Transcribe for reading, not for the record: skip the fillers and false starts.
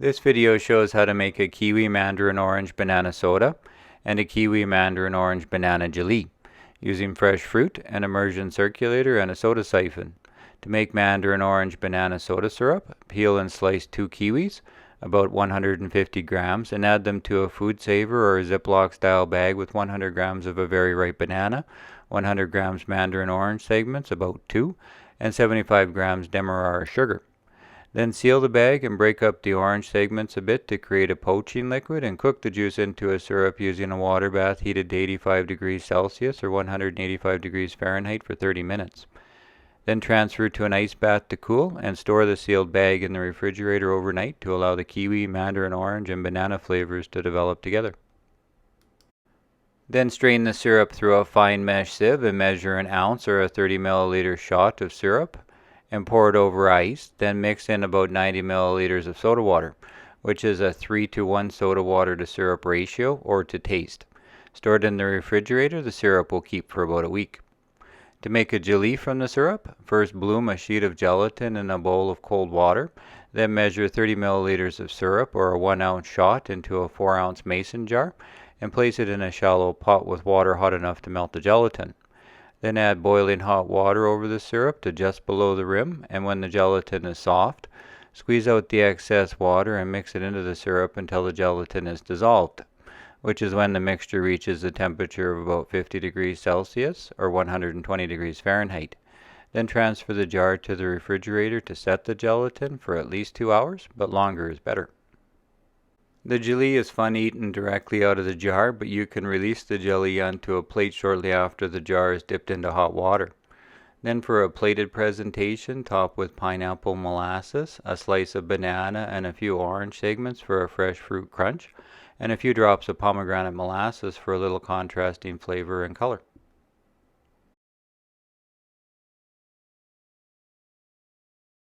This video shows how to make a Kiwi Mandarin Orange Banana Soda and a Kiwi Mandarin Orange Banana Gelee using fresh fruit, an immersion circulator, and a soda siphon. To make Mandarin Orange Banana Soda Syrup, peel and slice 2 kiwis, about 150 grams, and add them to a food saver or a Ziploc style bag with 100 grams of a very ripe banana, 100 grams Mandarin Orange segments, about 2, and 75 grams Demerara sugar. Then seal the bag and break up the orange segments a bit to create a poaching liquid, and cook the juice into a syrup using a water bath heated to 85 degrees Celsius or 185 degrees Fahrenheit for 30 minutes. Then transfer to an ice bath to cool and store the sealed bag in the refrigerator overnight to allow the kiwi, mandarin orange, and banana flavors to develop together. Then strain the syrup through a fine mesh sieve and measure an ounce or a 30 milliliter shot of syrup and pour it over ice. Then mix in about 90 milliliters of soda water, which is a 3:1 soda water to syrup ratio, or to taste. Stored in the refrigerator, the syrup will keep for about a week. To make a gelee from the syrup, first bloom a sheet of gelatin in a bowl of cold water, then measure 30 milliliters of syrup or a 1 ounce shot into a 4 ounce mason jar and place it in a shallow pot with water hot enough to melt the gelatin. Then add boiling hot water over the syrup to just below the rim, and when the gelatin is soft, squeeze out the excess water and mix it into the syrup until the gelatin is dissolved, which is when the mixture reaches the temperature of about 50 degrees Celsius or 120 degrees Fahrenheit. Then transfer the jar to the refrigerator to set the gelatin for at least 2 hours, but longer is better. The gelee is fun eaten directly out of the jar, but you can release the jelly onto a plate shortly after the jar is dipped into hot water. Then for a plated presentation, top with pineapple molasses, a slice of banana, and a few orange segments for a fresh fruit crunch, and a few drops of pomegranate molasses for a little contrasting flavor and color.